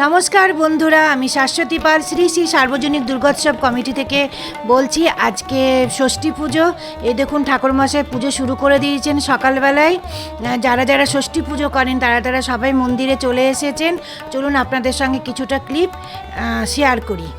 নমস্কার বন্ধুরা, আমি শাশ্বতী পাল শ্রী শ্রী সার্বজনিক দুর্গোৎসব কমিটি থেকে বলছি। আজকে ষষ্ঠী পুজো। এই দেখুন ঠাকুরমশাই পুজো শুরু করে দিয়েছেন সকালবেলায়। যারা যারা ষষ্ঠী পুজো করেন তারা সবাই মন্দিরে চলে এসেছেন। চলুন আপনাদের সঙ্গে কিছুটা ক্লিপ শেয়ার করি।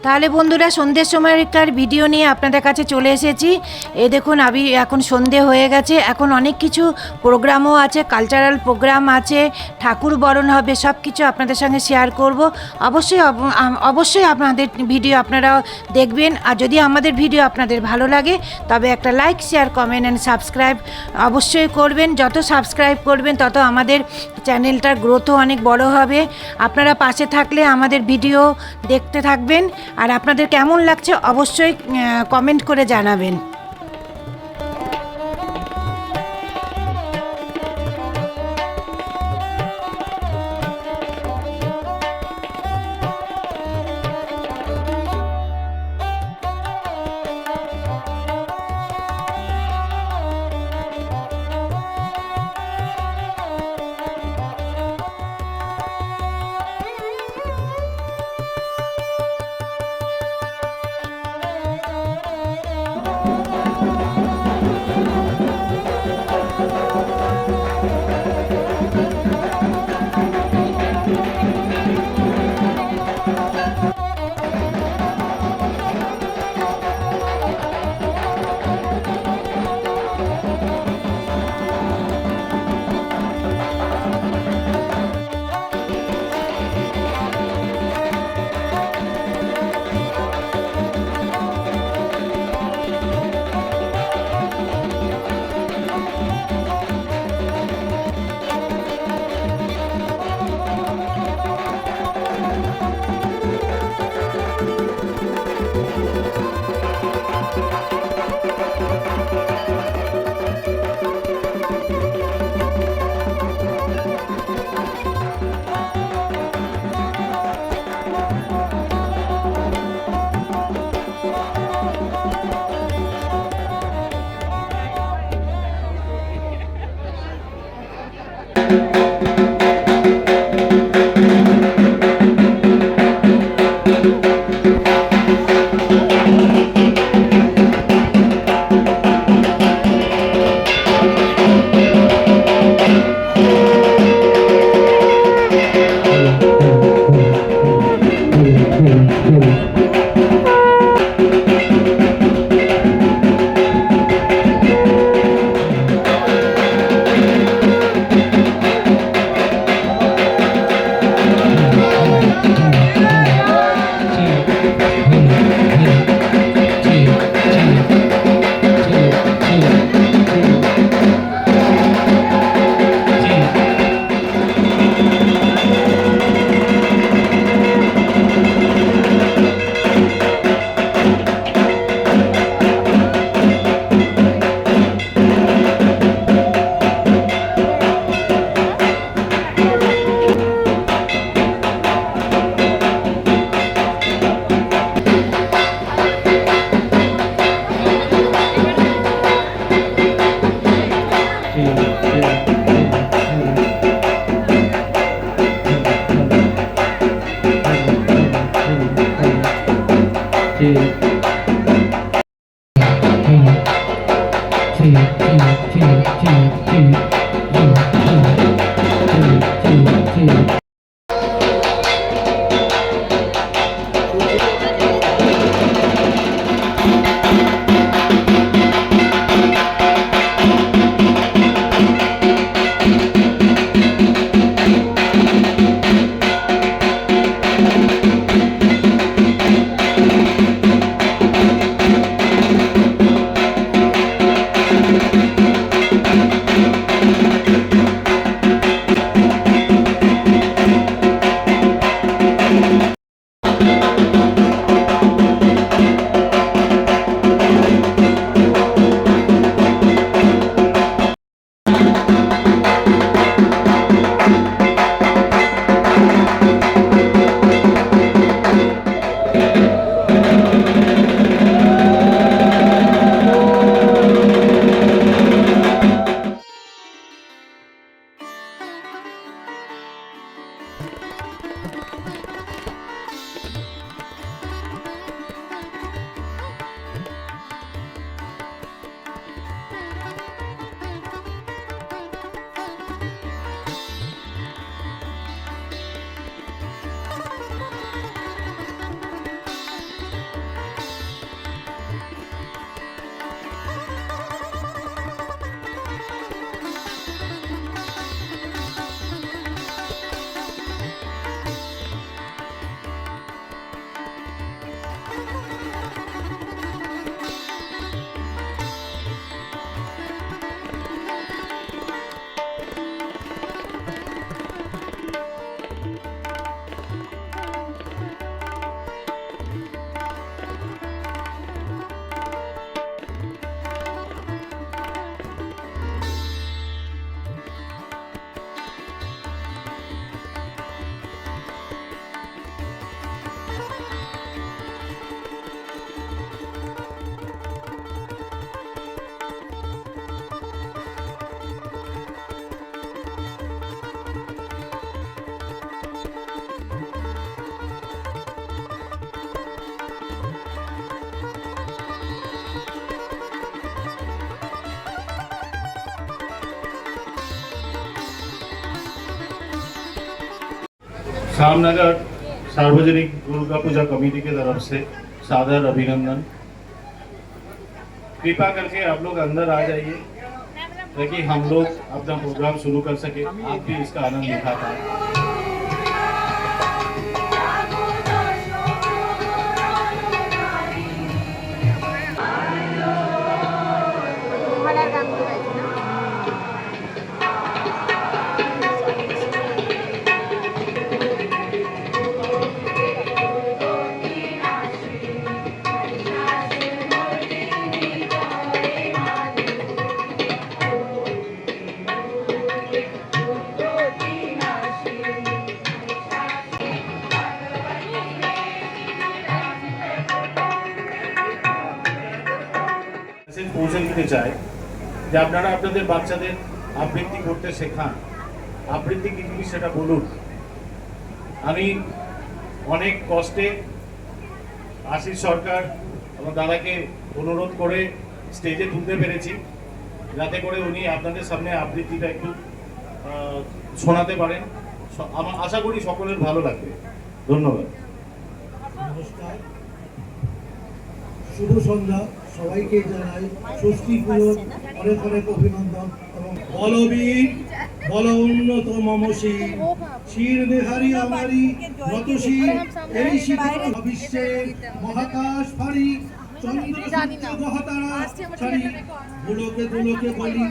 তাহলে বন্ধুরা, সন্ধ্যের সময়কার ভিডিও নিয়ে আপনাদের কাছে চলে এসেছি। এই দেখুন এখন সন্ধে হয়ে গেছে। এখন অনেক কিছু প্রোগ্রামও আছে, কালচারাল প্রোগ্রাম আছে, ঠাকুর বরণ হবে, সব কিছু আপনাদের সঙ্গে শেয়ার করব। অবশ্যই আপনাদের ভিডিও আপনারাও দেখবেন। আর যদি আমাদের ভিডিও আপনাদের ভালো লাগে তবে একটা like, share, comment and subscribe অবশ্যই করবেন। যত সাবস্ক্রাইব করবেন তত আমাদের চ্যানেলটার গ্রোথও অনেক বড় হবে। আপনারা পাশে থাকলে আমাদের ভিডিও দেখতে থাকবেন। আর আপনাদের কেমন লাগছে অবশ্যই কমেন্ট করে জানাবেন। श्यामनगर सार्वजनिक दुर्गा पूजा कमेटी की तरफ से सादर अभिनंदन। कृपा करके आप लोग अंदर आ जाइए ताकि हम लोग अपना प्रोग्राम शुरू कर सके, आप भी इसका आनंद उठा पाए। পৌঁছে দিতে চাই যে আপনারা আপনাদের বাচ্চাদের আবৃত্তি করতে শেখান, আবৃত্তি কি জিনিস সেটা বলুন। আমি অনেক কষ্টে আশিস সরকার আমার দাদাকে অনুরোধ করে স্টেজে তুলতে পেরেছি, যাতে করে উনি আপনাদের সামনে আবৃত্তিটা একটু শোনাতে পারেন। আমার আশা করি সকলের ভালো লাগবে। ধন্যবাদ। নমস্কার, শুভ সন্ধ্যা। সবাইকে জানাই ষষ্ঠী পুজোর অনেক অনেক অভিনন্দন এবং বলবীর বল উন্নত মমশীর শির নেহারি আমারি নতশীর এই শিখর বিশ্বের মহাকাশ ফারি চন্দ্র সূর্য গ্রহতারা ছাড়ি দুলোকে দুলোকে বলি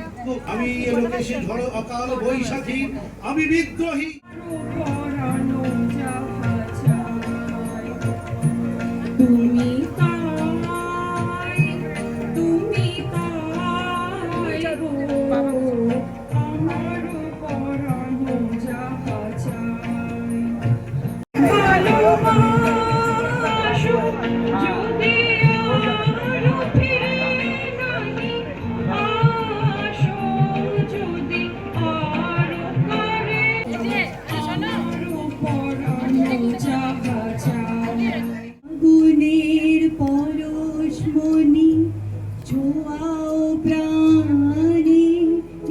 আমি এলোকে সে ঝড় অকাল বৈশাখী আমি বিদ্রোহী। গুণের পরশমণি ছোঁয়াও প্রাণে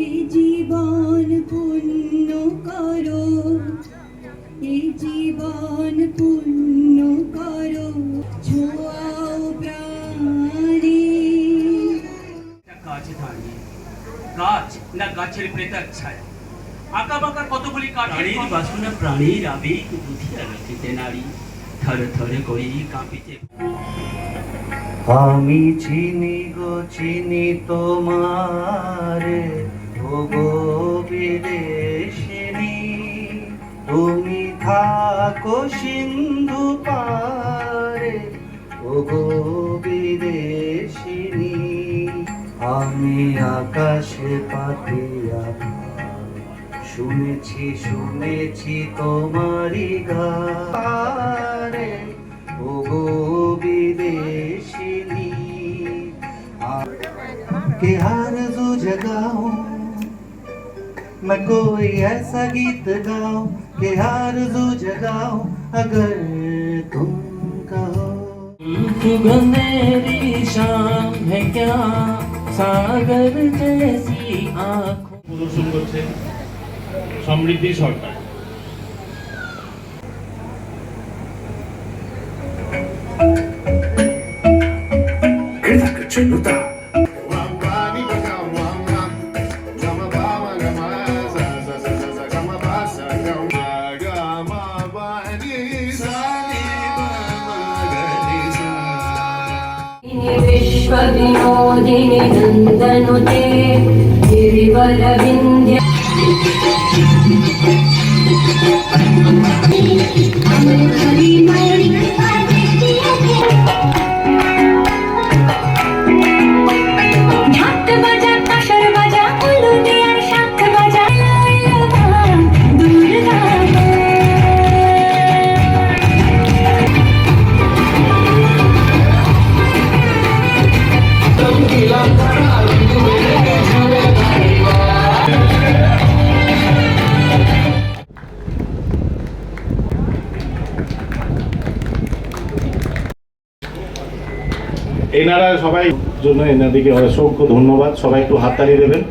এ জীবন পূর্ণ করো, এ জীবন পূর্ণ করো ছোঁয়াও প্রাণে। গাছ দাঁড়িয়ে গাছ না গাছের প্রেতার ছায়া, আঁকা বাঁকা কতগুলি কাঠের বাসনা প্রাণীর আবেগ বুঝিয়া রাখিতে নারী থর থর করি কাঁপিতে। আমি চিনি গো চিনি তোমারে ও গো বিদেশিনী, তুমি থাকো সিন্ধু পারে ও গো বিদেশিনী। আমি আকাশে পাতিয়া শুনেছি শুনেছি তোমারি গারে ও গো विदेशिनी। के आरज़ू जगाऊं मैं कोई ऐसा गीत गाऊं के आरज़ू जगाऊं अगर तुम कहो। मेरी शाम है क्या सागर जैसी आँखों। প্রদর্শন করছে সমৃদ্ধি সরকার। विश्वविनोदिनि नन्दनुते गिरिवरविन्ध्य ঢাক বাজা কাঁসর বাজা উলু দেয়ার শাঁখ বাজা দুর্গা এনারা সবাই জন্য এনাদেরকে অসংখ্য ধন্যবাদ। সবাই একটু হাততালি দেবেন।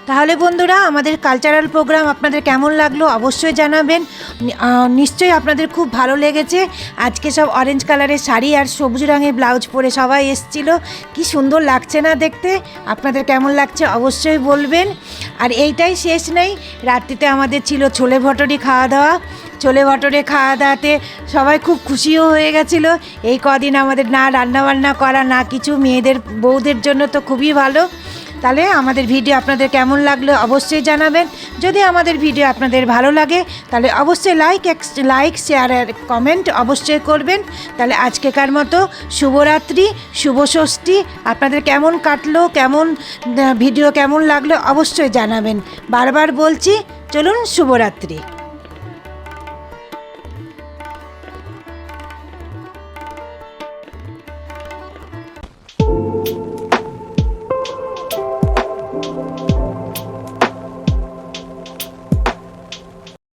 তাহলে বন্ধুরা, আমাদের কালচারাল প্রোগ্রাম আপনাদের কেমন লাগলো অবশ্যই জানাবেন। নিশ্চয়ই আপনাদের খুব ভালো লেগেছে। আজকে সব অরেঞ্জ কালারের শাড়ি আর সবুজ রঙের ব্লাউজ পরে সবাই এসেছিল, কি সুন্দর লাগছে না দেখতে? আপনাদের কেমন লাগছে অবশ্যই বলবেন। আর এইটাই শেষ নেই, রাত্রিতে আমাদের ছিল ছোলে ভটরি খাওয়া দাওয়া। ছোলে ভটরে খাওয়া দাওয়াতে সবাই খুব খুশিও হয়ে গেছিলো। এই কদিন আমাদের না রান্নাবান্না করা না কিছু, মেয়েদের বউদের জন্য তো খুবই ভালো। তাহলে আমাদের ভিডিও আপনাদের কেমন লাগলো অবশ্যই জানাবেন। যদি আমাদের ভিডিও আপনাদের ভালো লাগে তাহলে অবশ্যই লাইক শেয়ার আর কমেন্ট অবশ্যই করবেন। তাহলে আজকেকার মতো শুভরাত্রি, শুভ ষষ্ঠী। আপনাদের কেমন কাটলো, কেমন ভিডিও কেমন লাগলো অবশ্যই জানাবেন। বারবার বলছি, চলুন শুভরাত্রি।